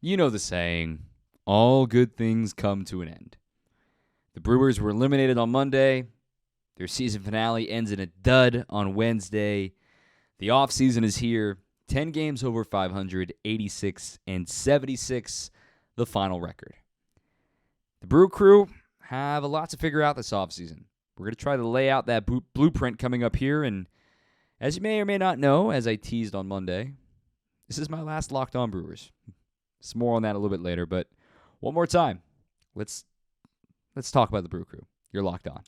You know the saying, all good things come to an end. The Brewers were eliminated on Monday. Their season finale ends in a dud on Wednesday. The offseason is here. 10 games over 500, 86 and 76, the final record. The Brew Crew have a lot to figure out this offseason. We're going to try to lay out that blueprint coming up here, and as you may or may not know, as I teased on Monday, this is my last Locked On Brewers. Some more on that a little bit later, but one more time, let's talk about the Brew Crew. You're locked on.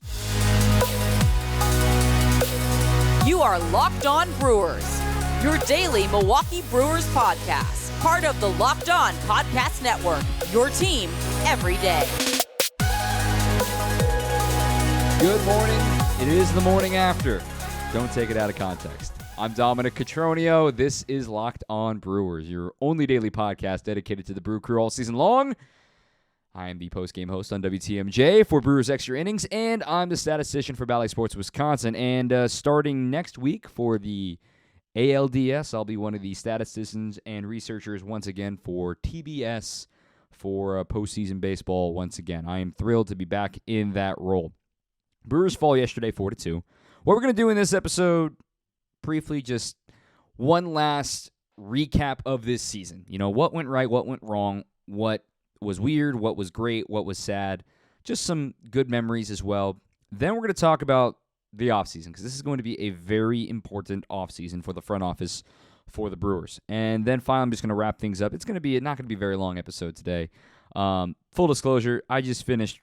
You are Locked On Brewers, your daily Milwaukee Brewers podcast, part of the Locked On Podcast Network, your team every day. Good morning. It is the morning after. Don't take it out of context. I'm Dominic Cotroneo. This is Locked On Brewers, your only daily podcast dedicated to the Brew Crew all season long. I am the post-game host on WTMJ for Brewers Extra Innings, and I'm the statistician for Bally Sports Wisconsin. And starting next week for the ALDS, I'll be one of the statisticians and researchers once again for TBS for postseason baseball once again. I am thrilled to be back in that role. Brewers fall yesterday 4-2. What we're going to do in this episode, briefly, just one last recap of this season. You know, what went right, what went wrong, what was weird, what was great, what was sad. Just some good memories as well. Then we're going to talk about the offseason, because this is going to be a very important offseason for the front office for the Brewers. And then finally, I'm just going to wrap things up. It's going to be not going to be a very long episode today. Full disclosure, I just finished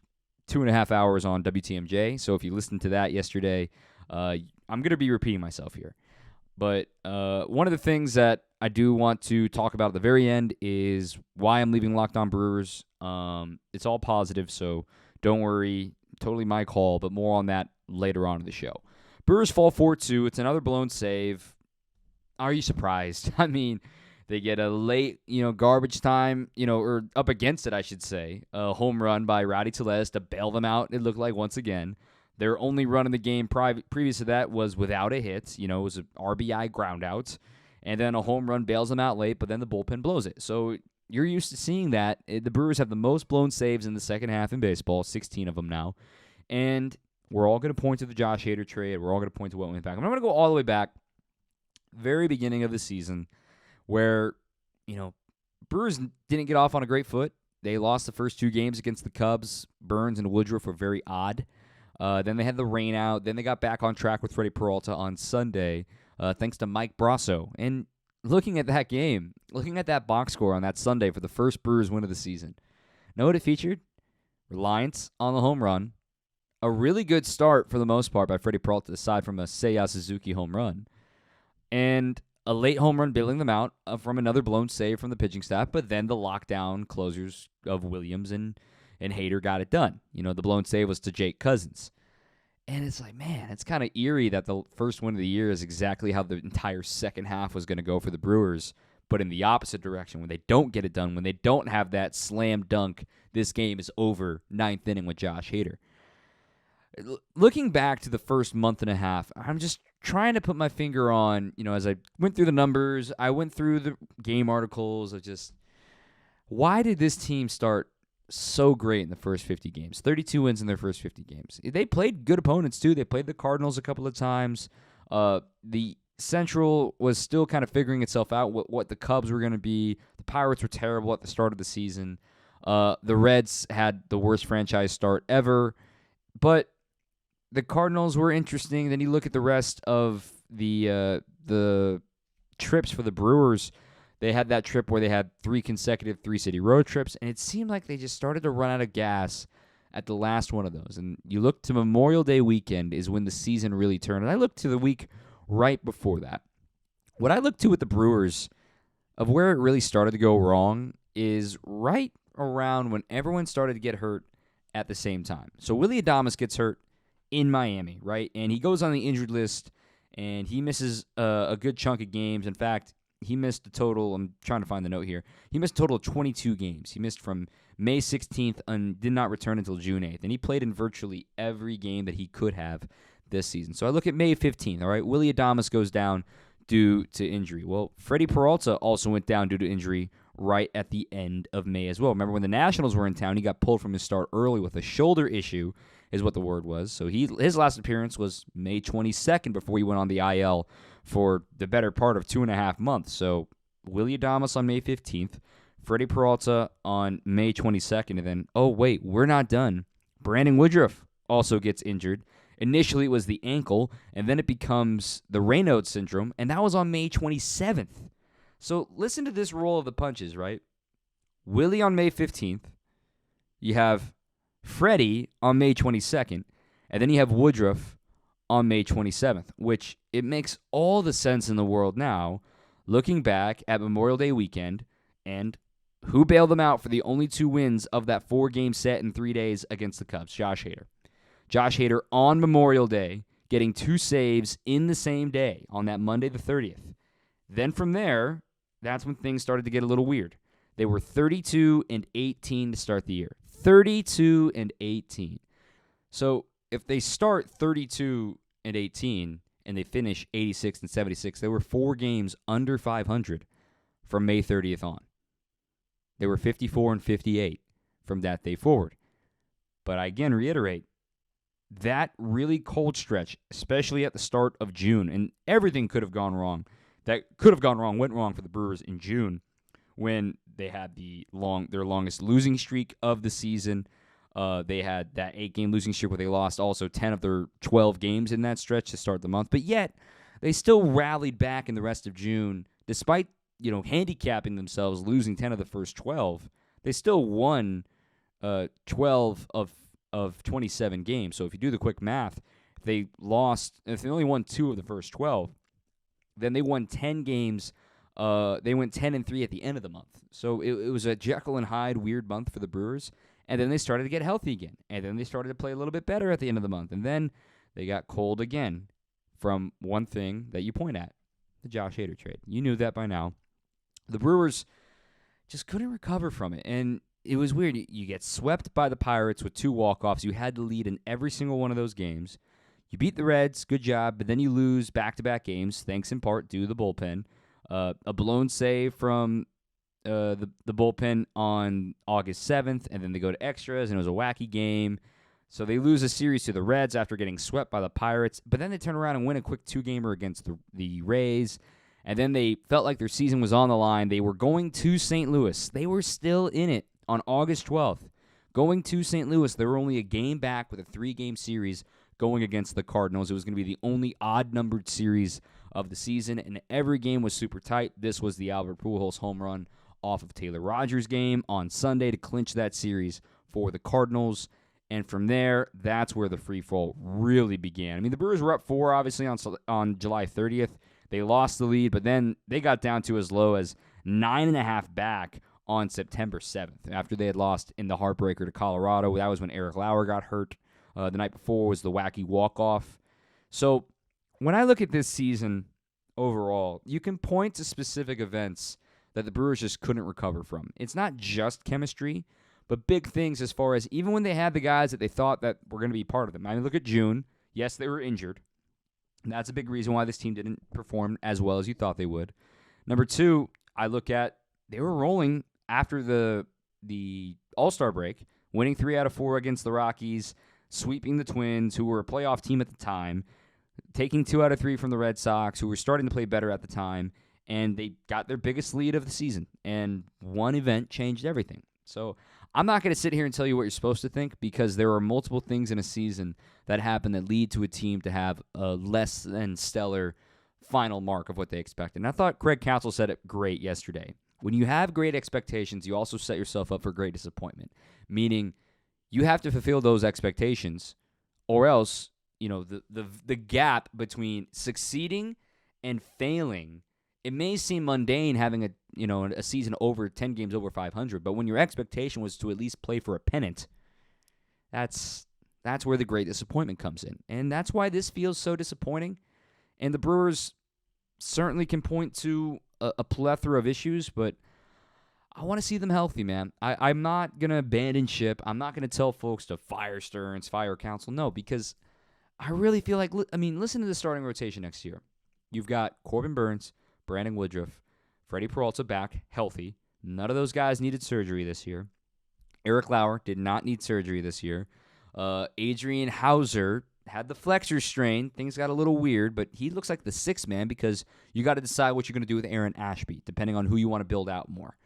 2.5 hours on WTMJ, so if you listened to that yesterday, I'm going to be repeating myself here. But one of the things that I do want to talk about at the very end is why I'm leaving Locked On Brewers. It's all positive, so don't worry. Totally my call, but more on that later on in the show. Brewers fall 4-2. It's another blown save. Are you surprised? I mean, they get a late, garbage time, or up against it, I should say, a home run by Rowdy Tellez to bail them out, it looked like, once again. Their only run in the game previous to that was without a hit. It was an RBI ground out. And then a home run bails them out late, but then the bullpen blows it. So you're used to seeing that. The Brewers have the most blown saves in the second half in baseball, 16 of them now. And we're all going to point to the Josh Hader trade. We're all going to point to what went back. I'm going to go all the way back, very beginning of the season, where, Brewers didn't get off on a great foot. They lost the first two games against the Cubs. Burns and Woodruff were very odd. Then they had the rain out. Then they got back on track with Freddie Peralta on Sunday, thanks to Mike Brasso. And looking at that game, looking at that box score on that Sunday for the first Brewers win of the season, know what it featured? Reliance on the home run. A really good start for the most part by Freddie Peralta, aside from a Seiya Suzuki home run. And a late home run bailing them out from another blown save from the pitching staff, but then the lockdown closers of Williams and Hader got it done. The blown save was to Jake Cousins. And it's like, man, it's kind of eerie that the first win of the year is exactly how the entire second half was going to go for the Brewers, but in the opposite direction, when they don't get it done, when they don't have that slam dunk, this game is over, ninth inning with Josh Hader. Looking back to the first month and a half, I'm just trying to put my finger on, as I went through the numbers, I went through the game articles of just, why did this team start so great in the first 50 games? 32 wins in their first 50 games. They played good opponents, too. They played the Cardinals a couple of times. The Central was still kind of figuring itself out, what the Cubs were going to be. The Pirates were terrible at the start of the season. The Reds had the worst franchise start ever. But the Cardinals were interesting. Then you look at the rest of the trips for the Brewers. They had that trip where they had 3 consecutive 3-city road trips, and it seemed like they just started to run out of gas at the last one of those. And you look to Memorial Day weekend is when the season really turned. And I looked to the week right before that. What I looked to with the Brewers of where it really started to go wrong is right around when everyone started to get hurt at the same time. So Willy Adames gets hurt in Miami, right? And he goes on the injured list, and he misses a good chunk of games. In fact, he missed a total, I'm trying to find the note here, he missed a total of 22 games. He missed from May 16th and did not return until June 8th. And he played in virtually every game that he could have this season. So I look at May 15th, all right? Willy Adames goes down due to injury. Well, Freddie Peralta also went down due to injury right at the end of May as well. Remember when the Nationals were in town, he got pulled from his start early with a shoulder issue, is what the word was. So his last appearance was May 22nd before he went on the IL for the better part of 2.5 months. So Willy Adames on May 15th, Freddie Peralta on May 22nd, and then, oh, wait, we're not done. Brandon Woodruff also gets injured. Initially, it was the ankle, and then it becomes the Raynaud syndrome, and that was on May 27th. So listen to this roll of the punches, right? Willie on May 15th. You have Freddie on May 22nd, and then you have Woodruff on May 27th, which it makes all the sense in the world now, looking back at Memorial Day weekend, and who bailed them out for the only 2 wins of that 4-game set in 3 days against the Cubs? Josh Hader. Josh Hader on Memorial Day, getting 2 saves in the same day on that Monday the 30th. Then from there, that's when things started to get a little weird. They were 32-18 to start the year. 32-18. So if they start 32-18 and they finish 86-76, they were 4 games under 500 from May 30th on. They were 54-58 from that day forward. But I again reiterate, that really cold stretch, especially at the start of June, and everything could have gone wrong. That could have gone wrong, went wrong for the Brewers in June when they had their longest losing streak of the season. They had that 8-game losing streak where they lost also 10 of their 12 games in that stretch to start the month. But yet, they still rallied back in the rest of June, despite handicapping themselves, losing 10 of the first 12. They still won 12 of 27 games. So if you do the quick math, if they only won 2 of the first 12, then they won 10 games. They went 10-3 at the end of the month. So it was a Jekyll and Hyde weird month for the Brewers. And then they started to get healthy again. And then they started to play a little bit better at the end of the month. And then they got cold again from one thing that you point at, the Josh Hader trade. You knew that by now. The Brewers just couldn't recover from it. And it was weird. You get swept by the Pirates with 2 walk-offs. You had to lead in every single one of those games. You beat the Reds, good job, but then you lose back-to-back games, thanks in part to the bullpen. A blown save from the bullpen on August 7th, and then they go to extras, and it was a wacky game. So they lose a series to the Reds after getting swept by the Pirates, but then they turn around and win a quick 2-gamer against the Rays. And then they felt like their season was on the line. They were going to St. Louis. They were still in it on August 12th. Going to St. Louis, they were only a game back with a 3-game series going against the Cardinals. It was going to be the only odd-numbered series of the season, and every game was super tight. This was the Albert Pujols home run off of Taylor Rogers' game on Sunday to clinch that series for the Cardinals. And from there, that's where the free fall really began. I mean, the Brewers were up 4, obviously, on July 30th. They lost the lead, but then they got down to as low as 9.5 back on September 7th after they had lost in the heartbreaker to Colorado. That was when Eric Lauer got hurt. The night before was the wacky walk-off. So when I look at this season overall, you can point to specific events that the Brewers just couldn't recover from. It's not just chemistry, but big things as far as even when they had the guys that they thought that were going to be part of them. I mean, look at June. Yes, they were injured. And that's a big reason why this team didn't perform as well as you thought they would. Number 2, I look at they were rolling after the All-Star break, winning 3 out of 4 against the Rockies, sweeping the Twins, who were a playoff team at the time, taking 2 out of 3 from the Red Sox, who were starting to play better at the time, and they got their biggest lead of the season. And one event changed everything. So I'm not going to sit here and tell you what you're supposed to think because there are multiple things in a season that happen that lead to a team to have a less than stellar final mark of what they expected. And I thought Craig Counsell said it great yesterday. When you have great expectations, you also set yourself up for great disappointment, meaning you have to fulfill those expectations or else, the gap between succeeding and failing, it may seem mundane having a season over 10 games over 500, but when your expectation was to at least play for a pennant, that's where the great disappointment comes in. And that's why this feels so disappointing. And the Brewers certainly can point to a plethora of issues, but I want to see them healthy, man. I'm not going to abandon ship. I'm not going to tell folks to fire Stearns, fire Counsell. No, because I really feel like, listen to the starting rotation next year. You've got Corbin Burnes, Brandon Woodruff, Freddie Peralta back, healthy, None of those guys needed surgery this year. Eric Lauer did not need surgery this year. Adrian Hauser had the flexor strain. Things got a little weird, but he looks like the sixth man because you got to decide what you're going to do with Aaron Ashby, depending on who you want to build out more.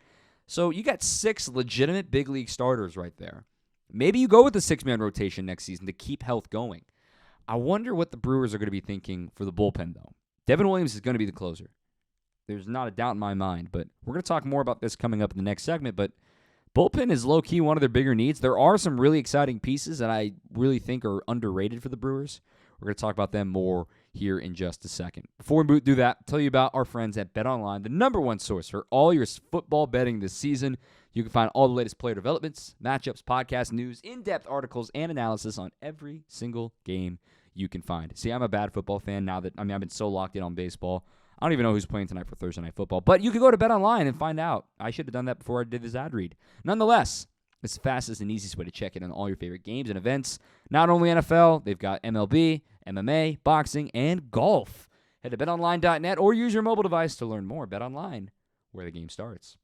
So you got 6 legitimate big league starters right there. Maybe you go with the 6-man rotation next season to keep health going. I wonder what the Brewers are going to be thinking for the bullpen, though. Devin Williams is going to be the closer. There's not a doubt in my mind, but we're going to talk more about this coming up in the next segment, but bullpen is low-key one of their bigger needs. There are some really exciting pieces that I really think are underrated for the Brewers. We're going to talk about them more here in just a second. Before we do that, I'll tell you about our friends at BetOnline, the #1 source for all your football betting this season. You can find all the latest player developments, matchups, podcast news, in-depth articles, and analysis on every single game you can find. See, I'm a bad football fan now that, I've been so locked in on baseball. I don't even know who's playing tonight for Thursday Night Football. But you can go to BetOnline and find out. I should have done that before I did this ad read. Nonetheless, it's the fastest and easiest way to check in on all your favorite games and events. Not only NFL, they've got MLB, MMA, boxing, and golf. Head to betonline.net or use your mobile device to learn more. BetOnline, where the game starts.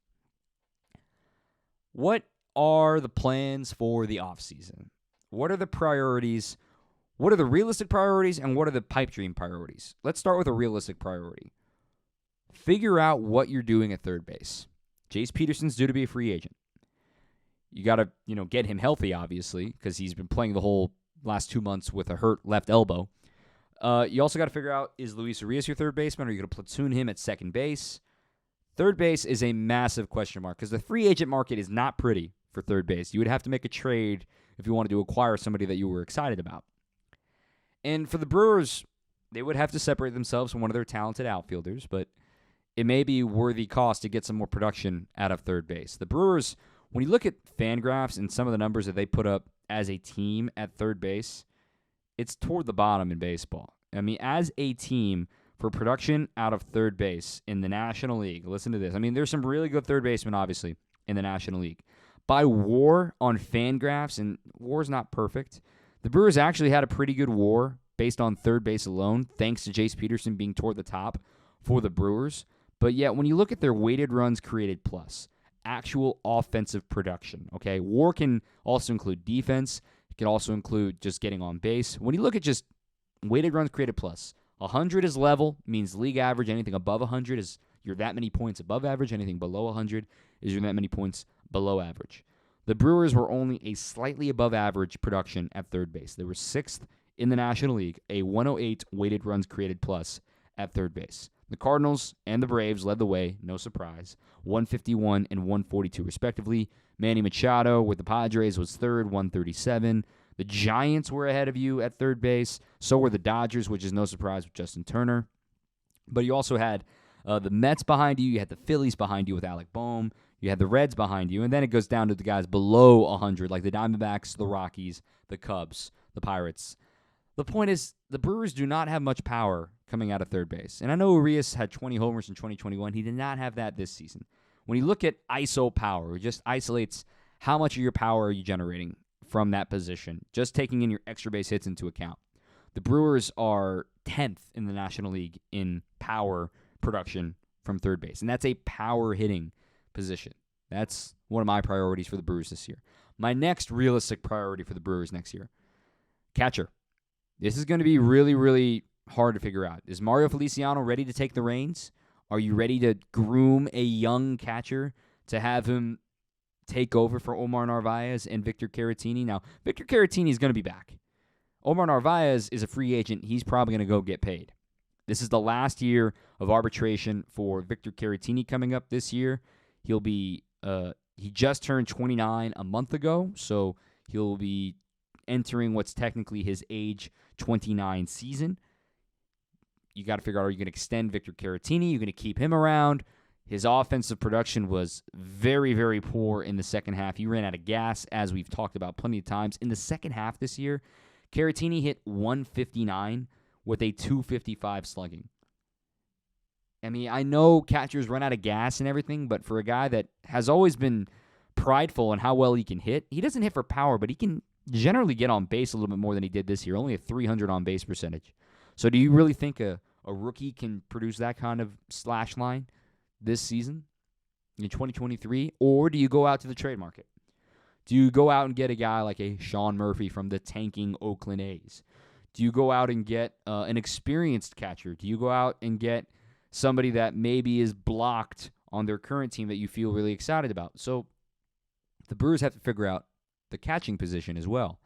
What are the plans for the offseason? What are the priorities? What are the realistic priorities, and what are the pipe dream priorities? Let's start with a realistic priority. Figure out what you're doing at third base. Jace Peterson's due to be a free agent. You got to, get him healthy, obviously, because he's been playing the whole last 2 months with a hurt left elbow. You also got to figure out, is Luis Urias your third baseman, or are you going to platoon him at second base? Third base is a massive question mark because the free agent market is not pretty for third base. You would have to make a trade if you wanted to acquire somebody that you were excited about. And for the Brewers, they would have to separate themselves from one of their talented outfielders, but it may be worthy cost to get some more production out of third base. The Brewers, when you look at FanGraphs and some of the numbers that they put up as a team at third base, it's toward the bottom in baseball. As a team for production out of third base in the National League, listen to this. There's some really good third basemen, obviously, in the National League. By WAR on FanGraphs, and WAR's not perfect, the Brewers actually had a pretty good WAR based on third base alone, thanks to Jace Peterson being toward the top for the Brewers. But yet, when you look at their weighted runs created plus, actual offensive production, okay, WAR can also include defense. It can also include just getting on base. When you look at just weighted runs created plus, 100 is level, means league average. Anything above 100 is you're that many points above average. Anything below 100 is you're that many points below average. The Brewers were only a slightly above average production at third base. They were 6th in the National League, a 108 weighted runs created plus at third base. The Cardinals and the Braves led the way, no surprise, 151 and 142 respectively. Manny Machado with the Padres was third, 137. The Giants were ahead of you at third base. So were the Dodgers, which is no surprise with Justin Turner. But you also had the Mets behind you. You had the Phillies behind you with Alec Boehm. You had the Reds behind you. And then it goes down to the guys below 100, like the Diamondbacks, the Rockies, the Cubs, the Pirates. The point is, the Brewers do not have much power coming out of third base. And I know Urias had 20 homers in 2021. He did not have that this season. When you look at ISO power, it just isolates how much of your power are you generating from that position, just taking in your extra base hits into account. The Brewers are 10th in the National League in power production from third base, and that's a power hitting position. That's one of my priorities for the Brewers this year. My next realistic priority for the Brewers next year, catcher. This is going to be really, really hard to figure out. Is Mario Feliciano ready to take the reins? Are you ready to groom a young catcher to have him take over for Omar Narvaez and Victor Caratini? Now, Victor Caratini is going to be back. Omar Narvaez is a free agent. He's probably going to go get paid. This is the last year of arbitration for Victor Caratini coming up this year. He'll be he just turned 29 a month ago, so he'll be entering what's technically his age 29 season. You got to figure out, are you going to extend Victor Caratini? You're going to keep him around. His offensive production was very, very poor in the second half. He ran out of gas, as we've talked about plenty of times. In the second half this year, Caratini hit 159 with a 255 slugging. I know catchers run out of gas and everything, but for a guy that has always been prideful in how well he can hit, he doesn't hit for power, but he can generally get on base a little bit more than he did this year, only a 300 on base percentage. So do you really think a rookie can produce that kind of slash line this season? in 2023, or do you go out to the trade market? Do you go out and get a guy like a Sean Murphy from the tanking Oakland A's? Do you go out and get an experienced catcher? Do you go out and get somebody that maybe is blocked on their current team that you feel really excited about? So the Brewers have to figure out the catching position as well.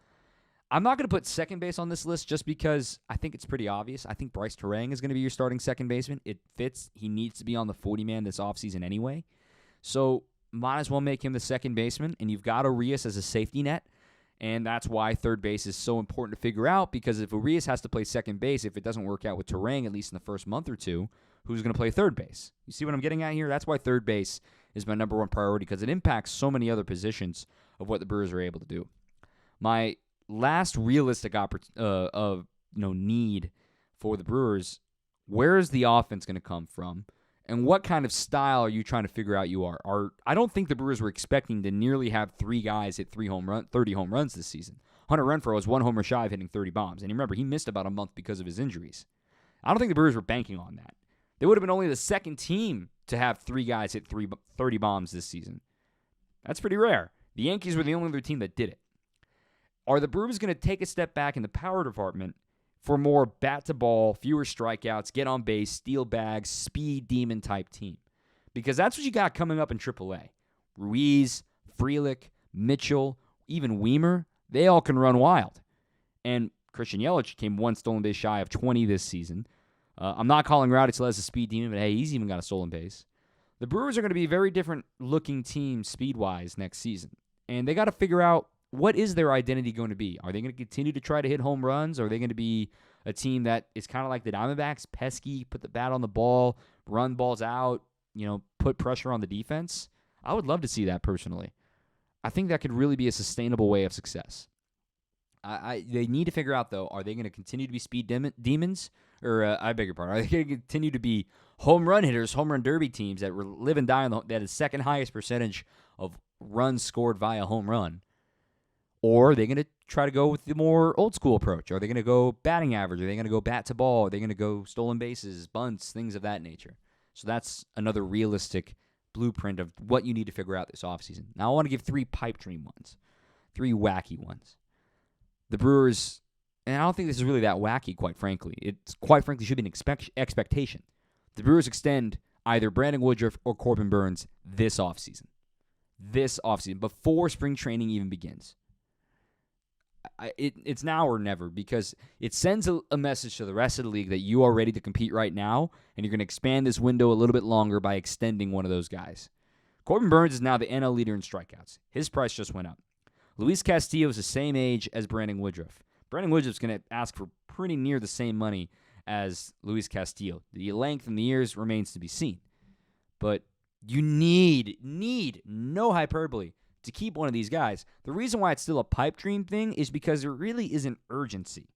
I'm not going to put second base on this list just because I think it's pretty obvious. I think Bryce Terang is going to be your starting second baseman. It fits. He needs to be on the 40-man this offseason anyway. So might as well make him the second baseman, and you've got Urias as a safety net, and that's why third base is so important to figure out, because if Urias has to play second base, if it doesn't work out with Terang, at least in the first month or two, who's going to play third base? You see what I'm getting at here? That's why third base is my number one priority, because it impacts so many other positions of what the Brewers are able to do. My last realistic need for the Brewers, where is the offense going to come from? And what kind of style are you trying to figure out you are? I don't think the Brewers were expecting to nearly have three guys hit 30 home runs this season. Hunter Renfroe was one homer shy of hitting 30 bombs. And remember, he missed about a month because of his injuries. I don't think the Brewers were banking on that. They would have been only the second team to have three guys hit 30 bombs this season. That's pretty rare. The Yankees were the only other team that did it. Are the Brewers going to take a step back in the power department for more bat-to-ball, fewer strikeouts, get on base, steal bags, speed demon type team? Because that's what you got coming up in AAA. Ruiz, Frelick, Mitchell, even Weimer, they all can run wild. And Christian Yelich came one stolen base shy of 20 this season. I'm not calling Rowdy Tellez a speed demon, but hey, he's even got a stolen base. The Brewers are going to be a very different looking team speed-wise next season. And they got to figure out, what is their identity going to be? Are they going to continue to try to hit home runs? Or are they going to be a team that is kind of like the DBacks, pesky, put the bat on the ball, run balls out, put pressure on the defense? I would love to see that personally. I think that could really be a sustainable way of success. They need to figure out, though, are they going to continue to be speed demons? Or, I beg your pardon, are they going to continue to be home run hitters, home run derby teams that live and die on that is second highest percentage of runs scored via home run? Or are they going to try to go with the more old-school approach? Are they going to go batting average? Are they going to go bat-to-ball? Are they going to go stolen bases, bunts, things of that nature? So that's another realistic blueprint of what you need to figure out this offseason. Now I want to give three pipe dream ones, three wacky ones. The Brewers, and I don't think this is really that wacky, quite frankly. It, quite frankly, should be an expectation. The Brewers extend either Brandon Woodruff or Corbin Burns this offseason. This offseason, before spring training even begins. It's now or never, because it sends a message to the rest of the league that you are ready to compete right now, and you're going to expand this window a little bit longer by extending one of those guys. Corbin Burns is now the NL leader in strikeouts. His price just went up. Luis Castillo is the same age as Brandon Woodruff. Brandon Woodruff's going to ask for pretty near the same money as Luis Castillo. The length and the years remains to be seen. But you need, no hyperbole, to keep one of these guys. The reason why it's still a pipe dream thing is because there really isn't urgency.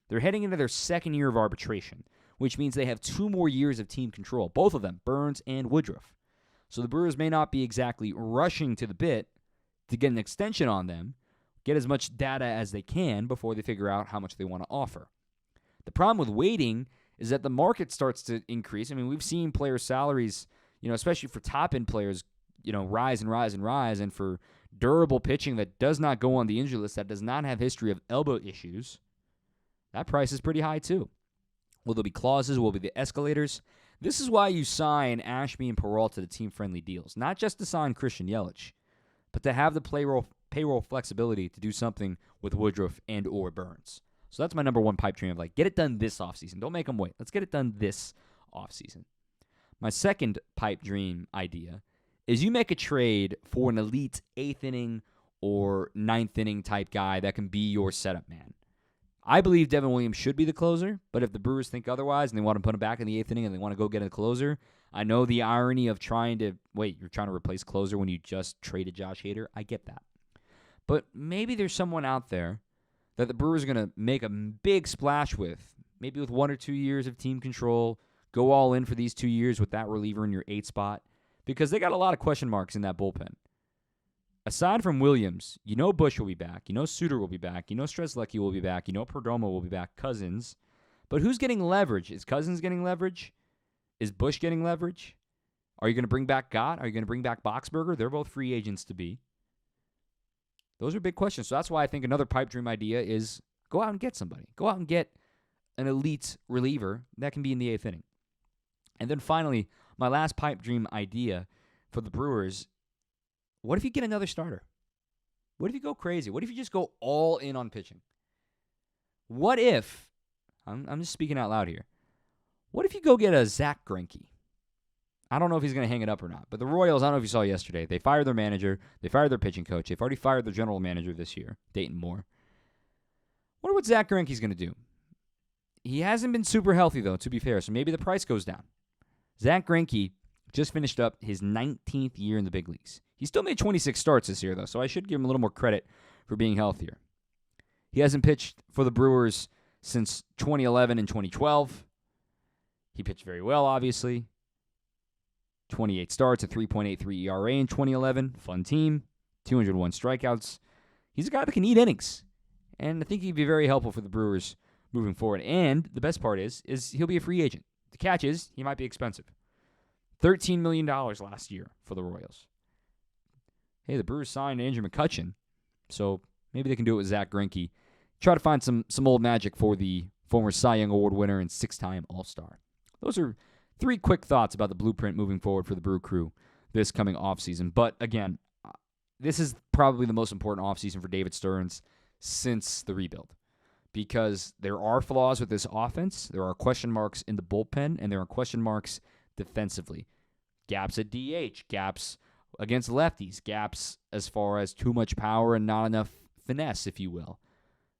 They're heading into their second year of arbitration, which means they have 2 more years of team control, both of them, Burns and Woodruff. So the Brewers may not be exactly rushing to the bit to get an extension on them, get as much data as they can before they figure out how much they want to offer. The problem with waiting is that the market starts to increase. I mean, we've seen players' salaries, especially for top-end players, rise and rise and rise, and for durable pitching that does not go on the injury list, that does not have history of elbow issues, that price is pretty high too. Will there be clauses? Will there be the escalators? This is why you sign Ashby and Peralta to team-friendly deals, not just to sign Christian Yelich, but to have the payroll flexibility to do something with Woodruff and or Burns. So that's my number one pipe dream of get it done this offseason. Don't make them wait. Let's get it done this offseason. My second pipe dream idea is you make a trade for an elite 8th inning or 9th inning type guy that can be your setup man. I believe Devin Williams should be the closer, but if the Brewers think otherwise and they want to put him back in the 8th inning and they want to go get a closer, I know the irony of you're trying to replace closer when you just traded Josh Hader. I get that. But maybe there's someone out there that the Brewers are going to make a big splash with, maybe with 1 or 2 years of team control, go all in for these 2 years with that reliever in your 8th spot, because they got a lot of question marks in that bullpen. Aside from Williams, Bush will be back, Suter will be back, Strzelecki will be back, Perdomo will be back, Cousins. But who's getting leverage? Is Cousins getting leverage? Is Bush getting leverage? Are you going to bring back Gott? Are you going to bring back Boxberger? They're both free agents to be. Those are big questions. So that's why I think another pipe dream idea is go out and get somebody. Go out and get an elite reliever that can be in the 8th inning. And then finally, my last pipe dream idea for the Brewers, what if you get another starter? What if you go crazy? What if you just go all in on pitching? What if, I'm just speaking out loud here, what if you go get a Zach Greinke? I don't know if he's going to hang it up or not, but the Royals, I don't know if you saw yesterday, they fired their manager, they fired their pitching coach, they've already fired their general manager this year, Dayton Moore. Wonder what Zach Greinke's going to do. He hasn't been super healthy, though, to be fair, so maybe the price goes down. Zach Greinke just finished up his 19th year in the big leagues. He still made 26 starts this year, though, so I should give him a little more credit for being healthier. He hasn't pitched for the Brewers since 2011 and 2012. He pitched very well, obviously. 28 starts, a 3.83 ERA in 2011. Fun team. 201 strikeouts. He's a guy that can eat innings. And I think he'd be very helpful for the Brewers moving forward. And the best part is he'll be a free agent. The catch is he might be expensive. $13 million last year for the Royals. Hey, the Brewers signed Andrew McCutchen, so maybe they can do it with Zach Greinke. Try to find some old magic for the former Cy Young Award winner and 6-time All-Star. Those are 3 quick thoughts about the blueprint moving forward for the Brew Crew this coming offseason. But again, this is probably the most important offseason for David Stearns since the rebuild, because there are flaws with this offense. There are question marks in the bullpen, and there are question marks defensively. Gaps at DH, gaps against lefties, gaps as far as too much power and not enough finesse, if you will.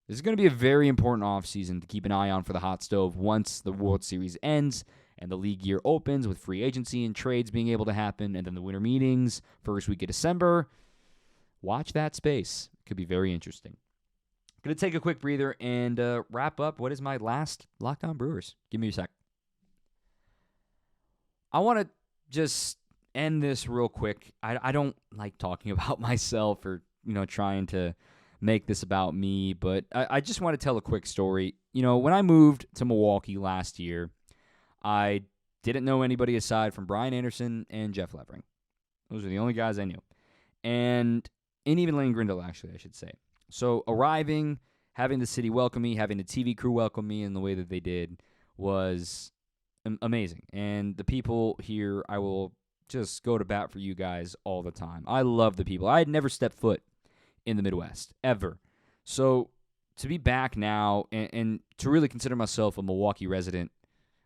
This is going to be a very important offseason to keep an eye on for the hot stove once the World Series ends and the league year opens, with free agency and trades being able to happen, and then the winter meetings, first week of December. Watch that space. It could be very interesting. Going to take a quick breather and wrap up what is my last Locked On Brewers. Give me a sec. I want to just end this real quick. I don't like talking about myself or, trying to make this about me, but I just want to tell a quick story. When I moved to Milwaukee last year, I didn't know anybody aside from Brian Anderson and Jeff Levering. Those are the only guys I knew. And even Lane Grindle, actually, I should say. So arriving, having the city welcome me, having the TV crew welcome me in the way that they did was amazing. And the people here, I will just go to bat for you guys all the time. I love the people. I had never stepped foot in the Midwest, ever. So to be back now and to really consider myself a Milwaukee resident,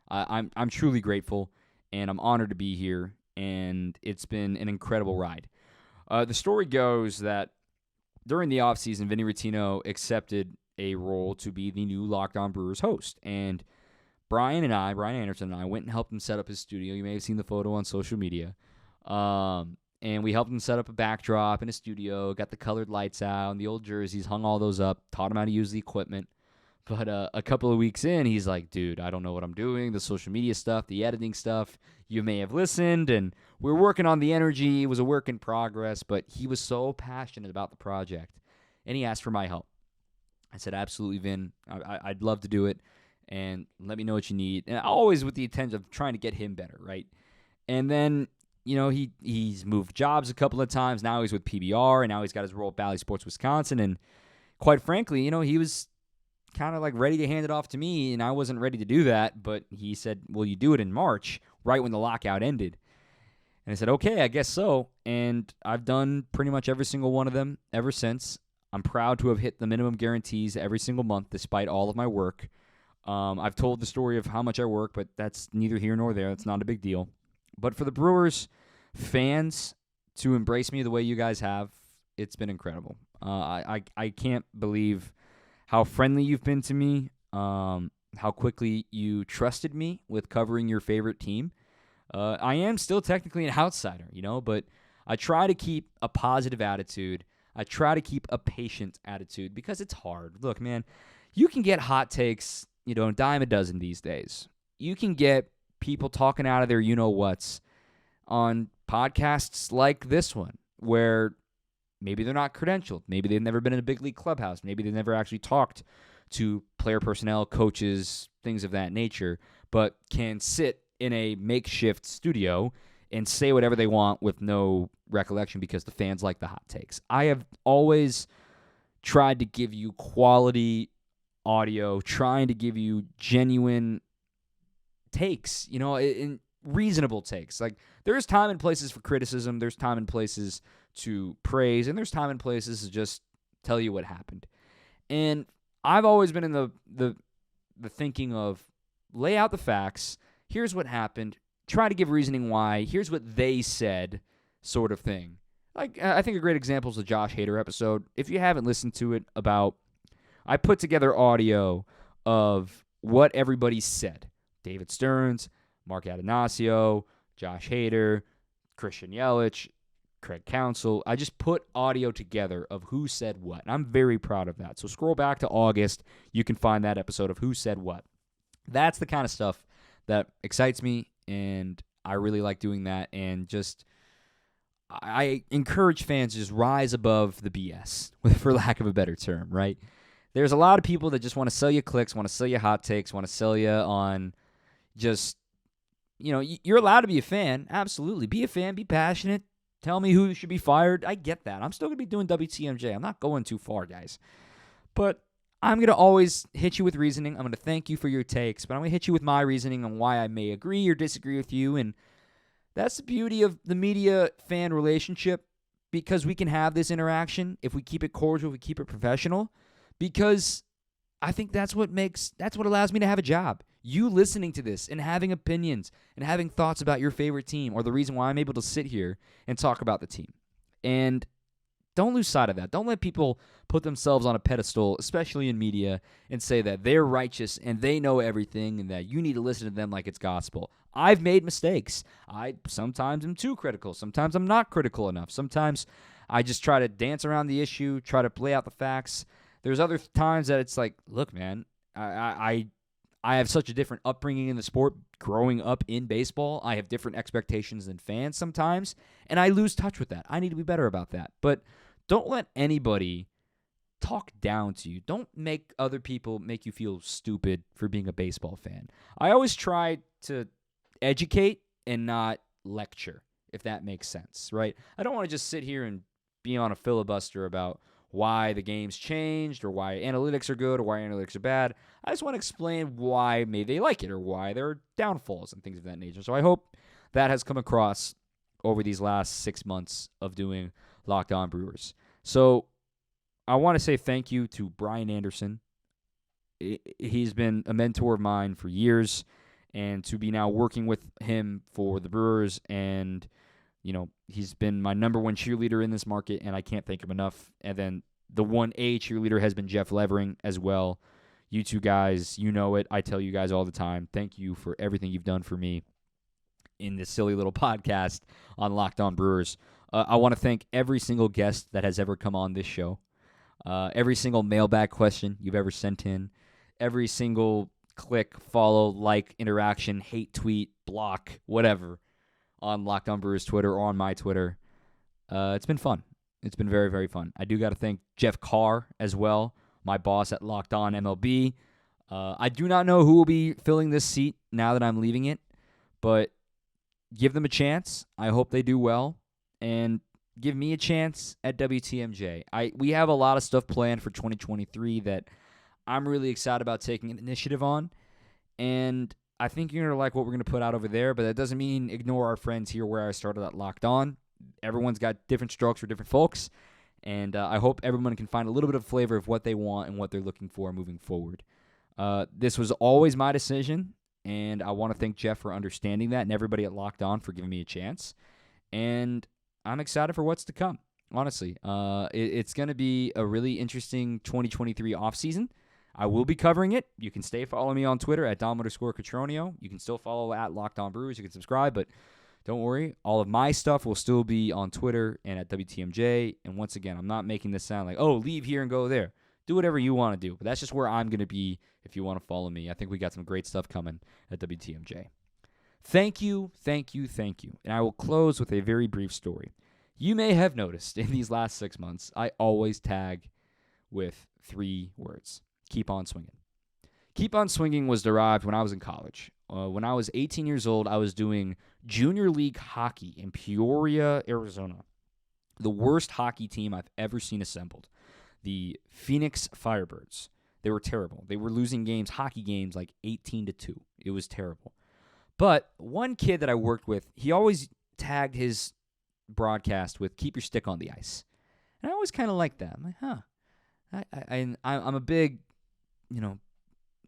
I'm truly grateful, and I'm honored to be here, and it's been an incredible ride. The story goes that during the offseason, Vinny Rottino accepted a role to be the new Locked On Brewers host, and Brian Anderson and I went and helped him set up his studio. You may have seen the photo on social media. And we helped him set up a backdrop in a studio, got the colored lights out and the old jerseys, hung all those up, taught him how to use the equipment. But a couple of weeks in, he's like, dude, I don't know what I'm doing, the social media stuff, the editing stuff. You may have listened, and we're working on the energy. It was a work in progress, but he was so passionate about the project, and he asked for my help. I said, absolutely, Vin. I'd love to do it, and let me know what you need. And always with the intent of trying to get him better, right? And then, he's moved jobs a couple of times. Now he's with PBR, and now he's got his role at Bally Sports Wisconsin. And quite frankly, he was kind of like ready to hand it off to me, and I wasn't ready to do that. But he said, will you do it in March, right when the lockout ended? And I said, okay, I guess so. And I've done pretty much every single one of them ever since. I'm proud to have hit the minimum guarantees every single month, despite all of my work. I've told the story of how much I work, but that's neither here nor there. That's not a big deal. But for the Brewers fans to embrace me the way you guys have, it's been incredible. I can't believe how friendly you've been to me, how quickly you trusted me with covering your favorite team. I am still technically an outsider, but I try to keep a positive attitude. I try to keep a patient attitude because it's hard. Look, man, you can get hot takes, a dime a dozen these days. You can get people talking out of their you-know-whats on podcasts like this one, where maybe they're not credentialed. Maybe they've never been in a big league clubhouse. Maybe they've never actually talked to player personnel, coaches, things of that nature, but can sit in a makeshift studio and say whatever they want with no recollection because the fans like the hot takes. I have always tried to give you quality audio, trying to give you genuine takes, in reasonable takes. Like, there's time and places for criticism, there's time and places to praise, and there's time and places to just tell you what happened. And I've always been in the thinking of lay out the facts, here's what happened, try to give reasoning why, here's what they said, sort of thing. Like, I think a great example is the Josh Hader episode. If you haven't listened to it, I put together audio of what everybody said. David Stearns, Mark Atanasio, Josh Hader, Christian Yelich, Craig Counsell. I just put audio together of who said what, and I'm very proud of that. So scroll back to August. You can find that episode of who said what. That's the kind of stuff that excites me, and I really like doing that. And just, I encourage fans to just rise above the BS, for lack of a better term, right? There's a lot of people that just want to sell you clicks, want to sell you hot takes, want to sell you on just, you're allowed to be a fan. Absolutely. Be a fan, be passionate. Tell me who should be fired. I get that. I'm still going to be doing WTMJ. I'm not going too far, guys. But I'm going to always hit you with reasoning. I'm going to thank you for your takes, but I'm going to hit you with my reasoning on why I may agree or disagree with you. And that's the beauty of the media-fan relationship, because we can have this interaction if we keep it cordial, if we keep it professional, because I think that's what allows me to have a job. You listening to this and having opinions and having thoughts about your favorite team are the reason why I'm able to sit here and talk about the team. And don't lose sight of that. Don't let people put themselves on a pedestal, especially in media, and say that they're righteous and they know everything and that you need to listen to them like it's gospel. I've made mistakes. I sometimes am too critical. Sometimes I'm not critical enough. Sometimes I just try to dance around the issue, try to play out the facts. There's other times that it's like, look, man, I have such a different upbringing in the sport growing up in baseball. I have different expectations than fans sometimes, and I lose touch with that. I need to be better about that. But don't let anybody talk down to you. Don't make other people make you feel stupid for being a baseball fan. I always try to educate and not lecture, if that makes sense, right? I don't want to just sit here and be on a filibuster about why the game's changed or why analytics are good or why analytics are bad. I just want to explain why maybe they like it or why there are downfalls and things of that nature. So I hope that has come across over these last 6 months of doing Locked On Brewers. So I want to say thank you to Brian Anderson. He's been a mentor of mine for years, and to be now working with him for the Brewers, and he's been my number one cheerleader in this market, and I can't thank him enough. And then the 1A cheerleader has been Jeff Levering as well. You two guys, you know it. I tell you guys all the time, thank you for everything you've done for me in this silly little podcast on Locked On Brewers. I want to thank every single guest that has ever come on this show, every single mailbag question you've ever sent in, every single click, follow, like, interaction, hate tweet, block, whatever, on Locked On Brewers Twitter or on my Twitter. It's been fun. It's been very, very fun. I do got to thank Jeff Carr as well, my boss at Locked On MLB. I do not know who will be filling this seat now that I'm leaving it, but give them a chance. I hope they do well, and give me a chance at WTMJ. We have a lot of stuff planned for 2023 that I'm really excited about taking an initiative on, and I think you're going to like what we're going to put out over there, but that doesn't mean ignore our friends here where I started at Locked On. Everyone's got different strokes for different folks, and I hope everyone can find a little bit of flavor of what they want and what they're looking for moving forward. This was always my decision, and I want to thank Jeff for understanding that and everybody at Locked On for giving me a chance. And I'm excited for what's to come, honestly. It's going to be a really interesting 2023 offseason. I will be covering it. You can stay following me on Twitter at Dom_Cotroneo. You can still follow at Locked On Brewers. You can subscribe, but don't worry. All of my stuff will still be on Twitter and at WTMJ. And once again, I'm not making this sound like, oh, leave here and go there. Do whatever you want to do. But that's just where I'm going to be if you want to follow me. I think we got some great stuff coming at WTMJ. Thank you, thank you, thank you. And I will close with a very brief story. You may have noticed in these last 6 months, I always tag with 3 words. Keep on swinging. Keep on swinging was derived when I was in college. When I was 18 years old, I was doing Junior League Hockey in Peoria, Arizona. The worst hockey team I've ever seen assembled. The Phoenix Firebirds. They were terrible. They were losing games, hockey games, like 18-2. It was terrible. But one kid that I worked with, he always tagged his broadcast with "keep your stick on the ice." And I always kind of liked that. I'm like, I'm a big,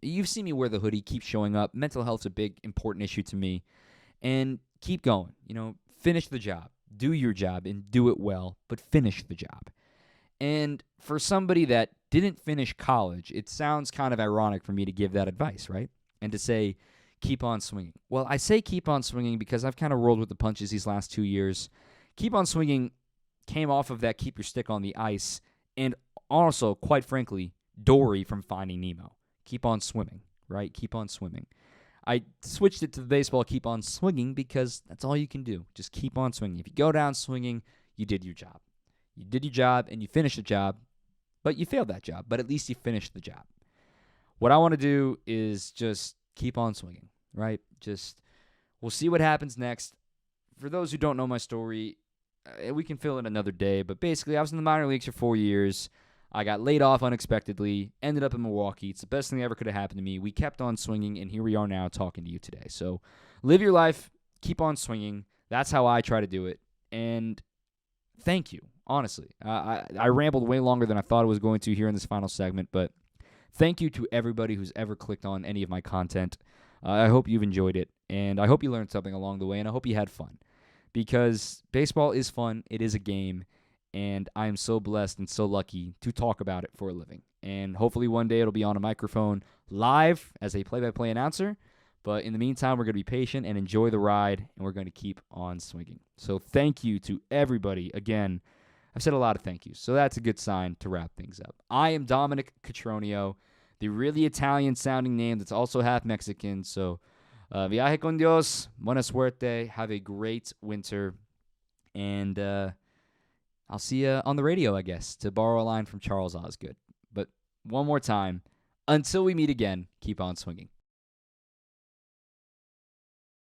you've seen me wear the hoodie, keep showing up. Mental health's a big, important issue to me. And keep going. Finish the job. Do your job and do it well, but finish the job. And for somebody that didn't finish college, it sounds kind of ironic for me to give that advice, right? And to say, keep on swinging. Well, I say keep on swinging because I've kind of rolled with the punches these last 2 years. Keep on swinging came off of that keep your stick on the ice, and also, quite frankly, Dory from Finding Nemo. Keep on swimming, right? Keep on swimming. I switched it to the baseball keep on swinging because that's all you can do. Just keep on swinging. If you go down swinging, you did your job. You did your job and you finished the job, but you failed that job, but at least you finished the job. What I want to do is just keep on swinging, right? We'll see what happens next. For those who don't know my story, we can fill it another day, but basically I was in the minor leagues for 4 years. I got laid off unexpectedly, ended up in Milwaukee. It's the best thing that ever could have happened to me. We kept on swinging, and here we are now talking to you today. So live your life, keep on swinging. That's how I try to do it, and thank you, honestly. I rambled way longer than I thought I was going to here in this final segment, but thank you to everybody who's ever clicked on any of my content. I hope you've enjoyed it, and I hope you learned something along the way, and I hope you had fun. Because baseball is fun, it is a game, and I am so blessed and so lucky to talk about it for a living. And hopefully one day it'll be on a microphone live as a play-by-play announcer. But in the meantime, we're going to be patient and enjoy the ride, and we're going to keep on swinging. So thank you to everybody. Again, I've said a lot of thank yous, so that's a good sign to wrap things up. I am Dominic Cotroneo, the really Italian-sounding name that's also half Mexican. So viaje con Dios, buena suerte, have a great winter, and I'll see you on the radio, I guess, to borrow a line from Charles Osgood. But one more time, until we meet again, keep on swinging.